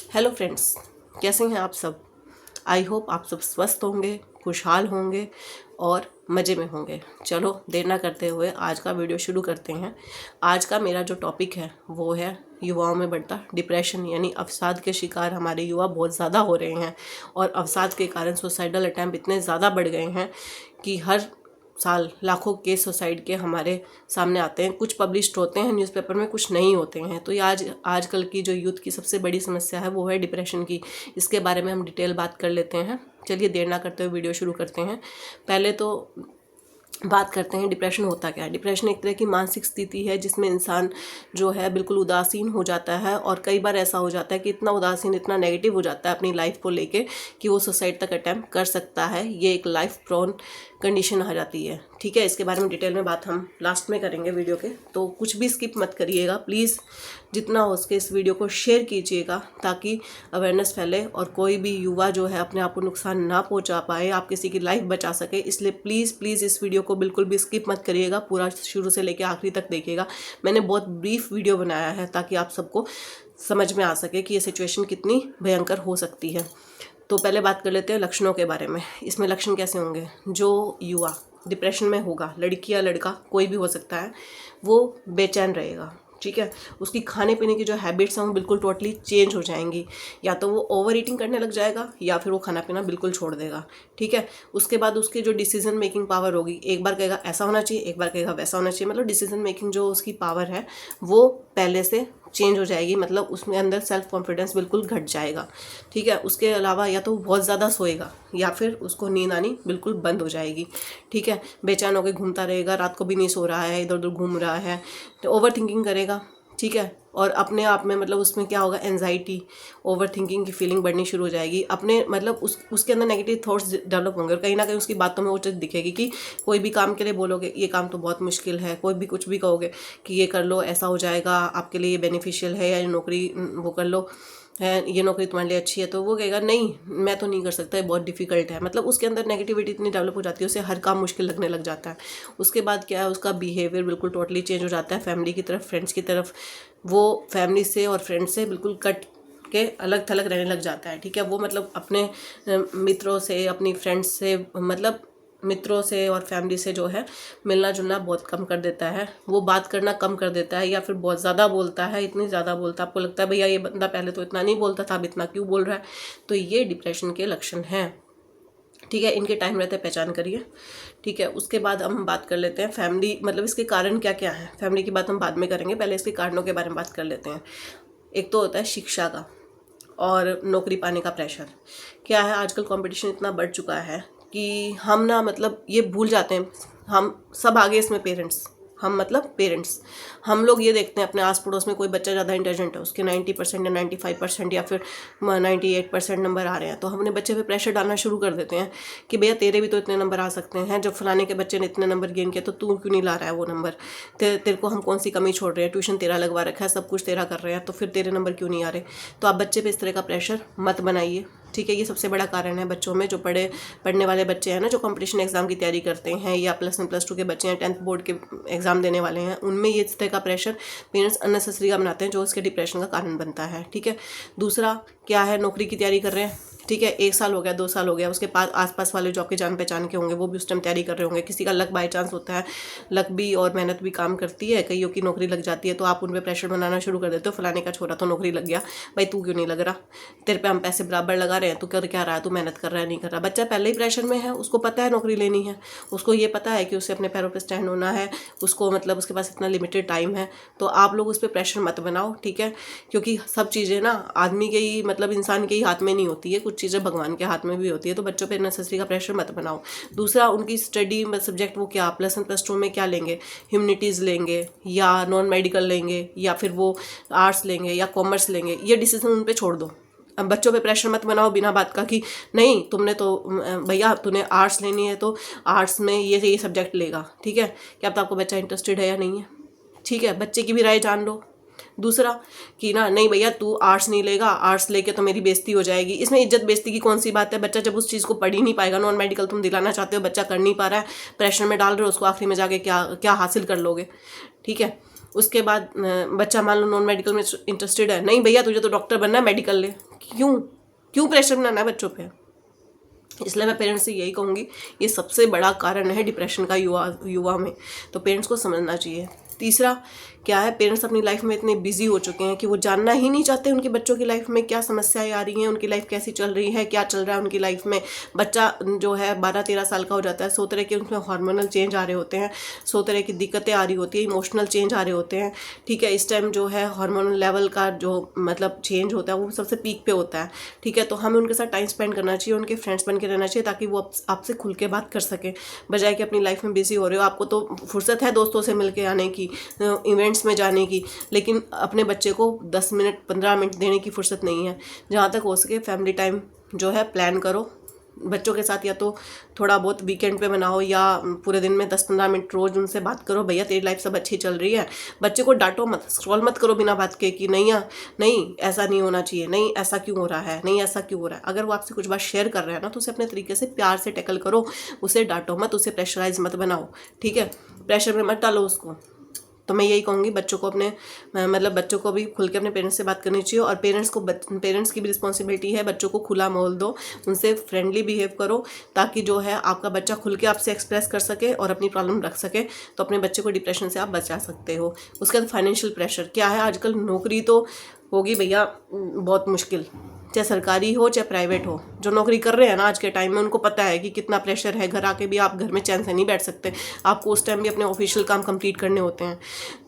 Hello friends, कैसे हैं आप सब। आई होप आप सब स्वस्थ होंगे, खुशहाल होंगे और मज़े में होंगे। चलो देर ना करते हुए आज का वीडियो शुरू करते हैं। आज का मेरा जो टॉपिक है वो है युवाओं में बढ़ता डिप्रेशन, यानी अवसाद के शिकार हमारे युवा बहुत ज़्यादा हो रहे हैं और अवसाद के कारण सुसाइडल अटैम्प्ट इतने ज़्यादा बढ़ गए हैं कि हर साल लाखों केस सुसाइड के हमारे सामने आते हैं। कुछ पब्लिश्ड होते हैं न्यूज़पेपर में, कुछ नहीं होते हैं। तो ये आजकल की जो यूथ की सबसे बड़ी समस्या है वो है डिप्रेशन की। इसके बारे में हम डिटेल बात कर लेते हैं। चलिए देर ना करते हुए वीडियो शुरू करते हैं। पहले तो बात करते हैं डिप्रेशन होता क्या है। डिप्रेशन एक तरह की मानसिक स्थिति है जिसमें इंसान जो है बिल्कुल उदासीन हो जाता है और कई बार ऐसा हो जाता है कि इतना उदासीन, इतना नेगेटिव हो जाता है अपनी लाइफ को लेके कि वो सुसाइड तक अटैम्प्ट कर सकता है। ये एक लाइफ प्रोन कंडीशन आ जाती है। ठीक है, इसके बारे में डिटेल में बात हम लास्ट में करेंगे वीडियो के, तो कुछ भी स्किप मत करिएगा प्लीज़। जितना हो सके इस वीडियो को शेयर कीजिएगा ताकि अवेयरनेस फैले और कोई भी युवा जो है अपने आप को नुकसान ना पहुंचा पाए, आप किसी की लाइफ बचा सके। इसलिए प्लीज़ इस वीडियो को बिल्कुल भी स्किप मत करिएगा, पूरा शुरू से लेकर आखिरी तक देखिएगा। मैंने बहुत ब्रीफ वीडियो बनाया है ताकि आप सबको समझ में आ सके कि ये सिचुएशन कितनी भयंकर हो सकती है। तो पहले बात कर लेते हैं लक्षणों के बारे में। इसमें लक्षण कैसे होंगे। जो युवा डिप्रेशन में होगा, लड़की या लड़का कोई भी हो सकता है, वो बेचैन रहेगा। ठीक है, उसकी खाने पीने की जो हैबिट्स हैं वो बिल्कुल टोटली चेंज हो जाएंगी। या तो वो ओवर ईटिंग करने लग जाएगा या फिर वो खाना पीना बिल्कुल छोड़ देगा। ठीक है, उसके बाद उसकी जो डिसीजन मेकिंग पावर होगी, एक बार कहेगा ऐसा होना चाहिए, एक बार कहेगा वैसा होना चाहिए। मतलब डिसीजन मेकिंग जो उसकी पावर है वो पहले से चेंज हो जाएगी। मतलब उसमें अंदर सेल्फ कॉन्फिडेंस बिल्कुल घट जाएगा। ठीक है, उसके अलावा या तो बहुत ज़्यादा सोएगा या फिर उसको नींद आनी बिल्कुल बंद हो जाएगी। ठीक है, बेचैन होकर घूमता रहेगा, रात को भी नहीं सो रहा है, इधर उधर घूम रहा है, तो ओवर थिंकिंग करेगा। ठीक है, और अपने आप में मतलब उसमें क्या होगा, एंजाइटी, ओवर थिंकिंग की फीलिंग बढ़नी शुरू हो जाएगी। अपने मतलब उसके अंदर नेगेटिव थॉट्स डेवलप होंगे और कहीं ना कहीं उसकी बातों में वो चीज़ दिखेगी कि कोई भी काम के लिए बोलोगे ये काम तो बहुत मुश्किल है, कोई भी कुछ भी कहोगे कि ये कर लो ऐसा हो जाएगा, आपके लिए ये बेनिफिशियल है, या ये नौकरी वो कर लो है, ये नौकरी तुम्हारे लिए अच्छी है, तो वो कहेगा नहीं मैं तो नहीं कर सकता, ये बहुत डिफिकल्ट है। मतलब उसके अंदर नेगेटिविटी इतनी डेवलप हो जाती है, उसे हर काम मुश्किल लगने लग जाता है। उसके बाद क्या है, उसका बिहेवियर बिल्कुल टोटली चेंज हो जाता है। फैमिली की तरफ, फ्रेंड्स की तरफ, वो फैमिली से और फ्रेंड्स से बिल्कुल कट के अलग थलग रहने लग जाता है। ठीक है, वो मतलब अपने मित्रों से, अपनी फ्रेंड्स से, मतलब मित्रों से और फैमिली से जो है मिलना जुलना बहुत कम कर देता है। वो बात करना कम कर देता है या फिर बहुत ज़्यादा बोलता है, इतनी ज़्यादा बोलता है आपको लगता है भैया ये बंदा पहले तो इतना नहीं बोलता था, अब इतना क्यों बोल रहा है। तो ये डिप्रेशन के लक्षण हैं। ठीक है, इनके टाइम रहते पहचान करिए। ठीक है, उसके बाद हम बात कर लेते हैं फैमिली, मतलब इसके कारण क्या क्या है। फैमिली की बात हम बाद में करेंगे, पहले इसके कारणों के बारे में बात कर लेते हैं। एक तो होता है शिक्षा का और नौकरी पाने का प्रेशर। क्या है, आजकल कंपटीशन इतना बढ़ चुका है कि हम ना मतलब ये भूल जाते हैं, हम सब आगे इसमें पेरेंट्स, हम मतलब पेरेंट्स, हम लोग ये देखते हैं अपने आस पड़ोस में कोई बच्चा ज़्यादा इंटेलिजेंट है, उसके 90% या 95% या फिर 98% नंबर आ रहे हैं, तो हम अपने बच्चे पे प्रेशर डालना शुरू कर देते हैं कि भैया तेरे भी तो इतने नंबर आ सकते हैं, जब फलाने के बच्चे ने इतने नंबर गेन किया तो तू क्यों नहीं ला रहा है वो नंबर, तेरे को हम कौन सी कमी छोड़ रहे हैं, ट्यूशन तेरा लगवा रखा है, सब कुछ तेरा कर रहे हैं, तो फिर तेरे नंबर क्यों नहीं आ रहे। तो आप बच्चे पे इस तरह का प्रेशर मत बनाइए। ठीक है, ये सबसे बड़ा कारण है बच्चों में, जो पढ़ने वाले बच्चे हैं ना, जो कंपटीशन एग्जाम की तैयारी करते हैं, या +1 +2 के बच्चे हैं, 10th बोर्ड के एग्जाम देने वाले हैं, उनमें ये इस तरह का प्रेशर पेरेंट्स अननेसेसरी का बनाते हैं, जो उसके डिप्रेशन का कारण बनता है। ठीक है, दूसरा क्या है, नौकरी की तैयारी कर रहे हैं। ठीक है, 1 साल हो गया, 2 साल हो गया, उसके पास आसपास वाले जो आपके जान पहचान के होंगे वो भी उस टाइम तैयारी कर रहे होंगे। किसी का लक बाय चांस होता है, लक भी और मेहनत भी काम करती है, कईयों की नौकरी लग जाती है, तो आप उन पर प्रेशर बनाना शुरू कर देते हो, फलाने का छोरा तो नौकरी लग गया, भाई तू क्यों नहीं लग रहा, तेरे पे हम पैसे बराबर लगा रहे हैं, तू कर क्या रहा है, तू मेहनत कर रहा है नहीं कर रहा। बच्चा पहले ही प्रेशर में है, उसको पता है नौकरी लेनी है, उसको ये पता है कि उसे अपने पैरों पर स्टैंड होना है, उसको मतलब उसके पास इतना लिमिटेड टाइम है। तो आप लोग उस पर प्रेशर मत बनाओ। ठीक है, क्योंकि सब चीज़ें ना आदमी के ही, मतलब इंसान के ही हाथ में नहीं होती है, कुछ चीज़ें भगवान के हाथ में भी होती है। तो बच्चों पे नेसेसरी का प्रेशर मत बनाओ। दूसरा, उनकी स्टडी सब्जेक्ट वो क्या +1 +2 में क्या लेंगे, ह्यूमनिटीज़ लेंगे या नॉन मेडिकल लेंगे या फिर वो आर्ट्स लेंगे या कॉमर्स लेंगे, ये डिसीजन उन पर छोड़ दो। अब बच्चों पे प्रेशर मत बनाओ बिना बात का कि नहीं तुमने तो भैया तूने आर्ट्स लेनी है तो आर्ट्स में ये सब्जेक्ट लेगा। ठीक है, क्या पता आपको बच्चा इंटरेस्टेड है या नहीं है। ठीक है, बच्चे की भी राय जान लो। दूसरा कि ना नहीं भैया तू आर्ट्स नहीं लेगा, आर्ट्स लेके तो मेरी बेइज्जती हो जाएगी। इसमें इज्जत बेइज्जती की कौन सी बात है, बच्चा जब उस चीज़ को पढ़ ही नहीं पाएगा, नॉन मेडिकल तुम दिलाना चाहते हो, बच्चा कर नहीं पा रहा है, प्रेशर में डाल रहे हो उसको, आखिरी में जाके क्या क्या हासिल कर लोगे। ठीक है, उसके बाद बच्चा मान लो नॉन मेडिकल में इंटरेस्टेड है, नहीं भैया तुझे तो डॉक्टर बनना है, मेडिकल ले, क्यों क्यों प्रेशर बनाना है बच्चों पे? इसलिए मैं पेरेंट्स से यही कहूँगी, ये सबसे बड़ा कारण है डिप्रेशन का युवा में, तो पेरेंट्स को समझना चाहिए। तीसरा क्या है, पेरेंट्स अपनी लाइफ में इतने बिजी हो चुके हैं कि वो जानना ही नहीं चाहते उनके बच्चों की लाइफ में क्या समस्याएं आ रही हैं, उनकी लाइफ कैसी चल रही है, क्या चल रहा है उनकी लाइफ में। बच्चा जो है 12-13 साल का हो जाता है, 100 तरह के उसमें हार्मोनल चेंज आ रहे होते हैं, 100 तरह की दिक्कतें आ रही होती है, इमोशनल चेंज आ रहे होते हैं, ठीक है। इस टाइम जो है हार्मोनल लेवल का जो मतलब चेंज होता है वो सबसे पीक पे होता है, ठीक है। तो हमें उनके साथ टाइम स्पेंड करना चाहिए, उनके फ्रेंड्स बन के रहना चाहिए, ताकि वो आपसे खुल के बात कर सकें, बजाय कि अपनी लाइफ में बिजी हो रहे हो। आपको तो फुर्सत है दोस्तों से मिल के आने की, इवेंट्स में जाने की, लेकिन अपने बच्चे को 10 मिनट 15 मिनट देने की फुर्सत नहीं है। जहाँ तक हो सके फैमिली टाइम जो है प्लान करो बच्चों के साथ, या तो थोड़ा बहुत वीकेंड पे बनाओ, या पूरे दिन में 10-15 मिनट रोज़ उनसे बात करो, भैया तेरी लाइफ सब अच्छी चल रही है। बच्चे को डांटो मत, स्क्रॉल मत करो बिना बात के कि नहीं ऐसा नहीं होना चाहिए, नहीं ऐसा क्यों हो रहा है, नहीं ऐसा क्यों हो रहा है। अगर वो आपसे कुछ बात शेयर कर रहा है ना, तो उसे अपने तरीके से प्यार से टैकल करो, उसे डांटो मत, उसे प्रेशराइज मत बनाओ, ठीक है। प्रेशर में मत डालो उसको। तो मैं यही कहूँगी बच्चों को अपने मतलब बच्चों को भी खुल के अपने पेरेंट्स से बात करनी चाहिए, और पेरेंट्स की भी रिस्पॉन्सिबिलिटी है बच्चों को खुला माहौल दो, उनसे फ्रेंडली बिहेव करो, ताकि जो है आपका बच्चा खुल के आपसे एक्सप्रेस कर सके और अपनी प्रॉब्लम रख सके, तो अपने बच्चे को डिप्रेशन से आप बचा सकते हो। उसके बाद फाइनेंशियल प्रेशर क्या है, आजकल नौकरी तो होगी भैया बहुत मुश्किल, चाहे सरकारी हो चाहे प्राइवेट हो। जो नौकरी कर रहे हैं ना आज के टाइम में, उनको पता है कि कितना प्रेशर है, घर आके भी आप घर में चैन से नहीं बैठ सकते, आपको उस टाइम भी अपने ऑफिशियल काम कंप्लीट करने होते हैं।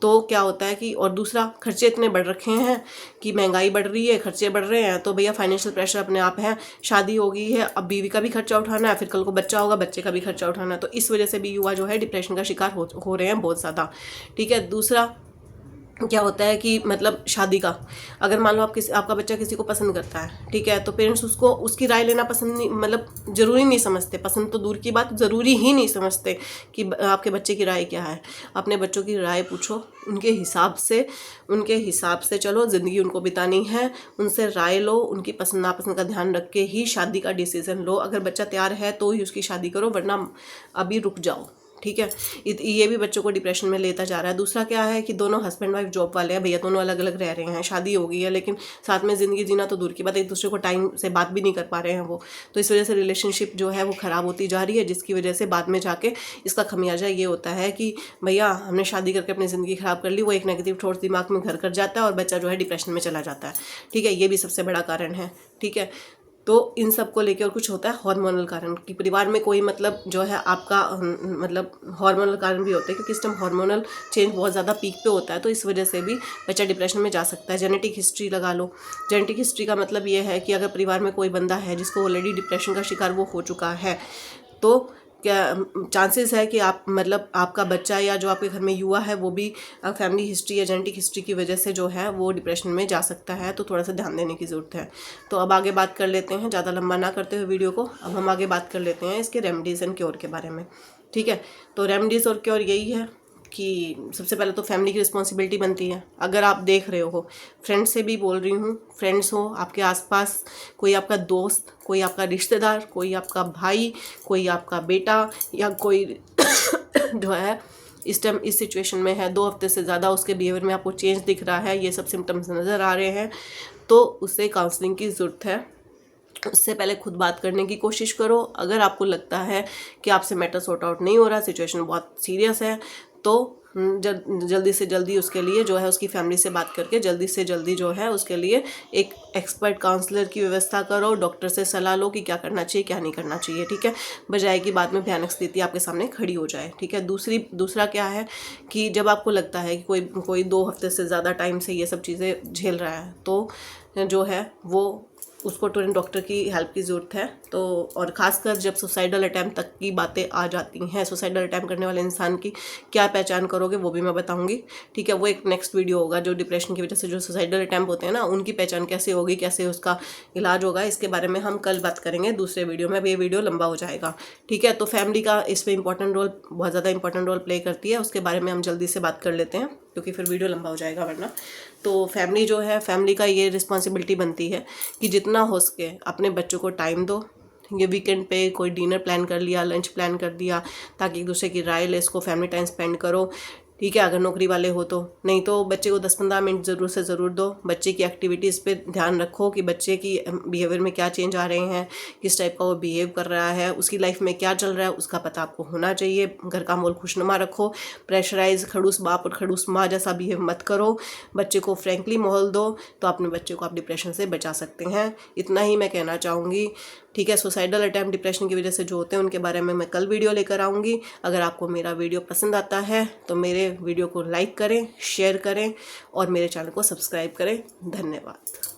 तो क्या होता है कि, और दूसरा खर्चे इतने बढ़ रखे हैं कि महंगाई बढ़ रही है, खर्चे बढ़ रहे हैं, तो भैया फाइनेंशियल प्रेशर अपने आप है। शादी हो गई है, अब बीवी का भी खर्चा उठाना है, फिर कल को बच्चा होगा, बच्चे का भी खर्चा उठाना है। तो इस वजह से भी युवा जो है डिप्रेशन का शिकार हो रहे हैं बहुत ज़्यादा, ठीक है। दूसरा क्या होता है कि मतलब शादी का, अगर मान लो आपका बच्चा किसी को पसंद करता है, ठीक है, तो पेरेंट्स उसको उसकी राय लेना पसंद नहीं, मतलब ज़रूरी नहीं समझते, पसंद तो दूर की बात, ज़रूरी ही नहीं समझते कि आपके बच्चे की राय क्या है। अपने बच्चों की राय पूछो, उनके हिसाब से चलो, ज़िंदगी उनको बितानी है, उनसे राय लो, उनकी पसंद नापसंद का ध्यान रख के ही शादी का डिसीज़न लो। अगर बच्चा तैयार है तो ही उसकी शादी करो, वरना अभी रुक जाओ, ठीक है। ये भी बच्चों को डिप्रेशन में लेता जा रहा है। दूसरा क्या है कि दोनों हस्बैंड वाइफ जॉब वाले हैं भैया, दोनों अलग अलग रह रहे हैं, शादी हो गई है, लेकिन साथ में ज़िंदगी जीना तो दूर की बात है, एक दूसरे को टाइम से बात भी नहीं कर पा रहे हैं वो। तो इस वजह से रिलेशनशिप जो है वो ख़राब होती जा रही है, जिसकी वजह से बाद में जाके इसका खमियाजा ये होता है कि भैया हमने शादी करके अपनी ज़िंदगी ख़राब कर ली। वो एक नेगेटिव थॉट्स दिमाग में घर कर जाता है और बच्चा जो है डिप्रेशन में चला जाता है, ठीक है। ये भी सबसे बड़ा कारण है, ठीक है। तो इन सब को लेकर और कुछ होता है हार्मोनल कारण, कि परिवार में कोई मतलब जो है आपका मतलब हार्मोनल कारण भी होते हैं, क्योंकि इस टाइम हार्मोनल चेंज बहुत ज़्यादा पीक पे होता है, तो इस वजह से भी बच्चा डिप्रेशन में जा सकता है। जेनेटिक हिस्ट्री लगा लो। जेनेटिक हिस्ट्री का मतलब ये है कि अगर परिवार में कोई बंदा है जिसको ऑलरेडी डिप्रेशन का शिकार वो हो चुका है, तो क्या चांसेस है कि आप मतलब आपका बच्चा या जो आपके घर में युवा है वो भी फैमिली हिस्ट्री या जेनेटिक हिस्ट्री की वजह से जो है वो डिप्रेशन में जा सकता है। तो थोड़ा सा ध्यान देने की ज़रूरत है। तो अब आगे बात कर लेते हैं, ज़्यादा लंबा ना करते हुए वीडियो को, अब हम आगे बात कर लेते हैं इसके रेमेडीज़ एंड क्योर के बारे में, ठीक है। तो रेमेडीज़ और क्योर यही है कि सबसे पहले तो फैमिली की रिस्पॉन्सिबिलिटी बनती है। अगर आप देख रहे हो, फ्रेंड्स से भी बोल रही हूँ, फ्रेंड्स हो आपके आसपास, कोई आपका दोस्त, कोई आपका रिश्तेदार, कोई आपका भाई, कोई आपका बेटा, या कोई जो है इस टाइम इस सिचुएशन में है, 2 हफ्ते से ज़्यादा उसके बिहेवियर में आपको चेंज दिख रहा है, ये सब सिम्टम्स नज़र आ रहे हैं, तो उससे काउंसलिंग की ज़रूरत है। उससे पहले खुद बात करने की कोशिश करो। अगर आपको लगता है कि आपसे मैटर सॉर्ट आउट नहीं हो रहा, सिचुएशन बहुत सीरियस है, तो जल्दी से जल्दी उसके लिए जो है उसकी फैमिली से बात करके जल्दी से जल्दी जो है उसके लिए एक एक्सपर्ट काउंसलर की व्यवस्था करो, डॉक्टर से सलाह लो कि क्या करना चाहिए क्या नहीं करना चाहिए, ठीक है, बजाय कि बाद में भयानक स्थिति आपके सामने खड़ी हो जाए, ठीक है। दूसरा क्या है कि जब आपको लगता है कि कोई 2 हफ्ते से ज़्यादा टाइम से ये सब चीज़ें झेल रहा है, तो जो है वो उसको तुरंत डॉक्टर की हेल्प की ज़रूरत है। तो और ख़ासकर जब सुसाइडल अटैम्प्ट तक की बातें आ जाती हैं, सुसाइडल अटैम्प्ट करने वाले इंसान की क्या पहचान करोगे वो भी मैं बताऊंगी, ठीक है। वो एक नेक्स्ट वीडियो होगा, जो डिप्रेशन की वजह से जो सुसाइडल अटैम्प्ट होते हैं ना, उनकी पहचान कैसे होगी, कैसे उसका इलाज होगा, इसके बारे में हम कल बात करेंगे दूसरे वीडियो में। अब ये वीडियो लंबा हो जाएगा, ठीक है। तो फैमिली का इसमें इंपॉर्टेंट रोल, बहुत ज़्यादा इंपॉर्टेंट रोल प्ले करती है, उसके बारे में हम जल्दी से बात कर लेते हैं, क्योंकि फिर वीडियो लंबा हो जाएगा वरना। तो फैमिली जो है, फैमिली का ये रिस्पॉन्सिबिलिटी बनती है कि जितना हो सके अपने बच्चों को टाइम दो। ये वीकेंड पे कोई डिनर प्लान कर लिया, लंच प्लान कर दिया, ताकि एक दूसरे की राय ले, इसको फैमिली टाइम स्पेंड करो। ठीक है, अगर नौकरी वाले हो तो। नहीं तो बच्चे को 10-15 मिनट ज़रूर से ज़रूर दो। बच्चे की एक्टिविटीज़ पे ध्यान रखो कि बच्चे की बिहेवियर में क्या चेंज आ रहे हैं, किस टाइप का वो बिहेव कर रहा है, उसकी लाइफ में क्या चल रहा है, उसका पता आपको होना चाहिए। घर का माहौल खुशनुमा रखो। प्रेशराइज खड़ूस बाप और खड़ूस माँ जैसा बिहेव मत करो। बच्चे को फ्रेंकली माहौल दो, तो अपने बच्चे को आप डिप्रेशन से बचा सकते हैं। इतना ही मैं कहना चाहूँगी। ठीक है, सुसाइडल अटैम्प्ट डिप्रेशन की वजह से जो होते हैं उनके बारे में मैं कल वीडियो लेकर आऊँगी। अगर आपको मेरा वीडियो पसंद आता है तो मेरे वीडियो को लाइक करें, शेयर करें और मेरे चैनल को सब्सक्राइब करें। धन्यवाद।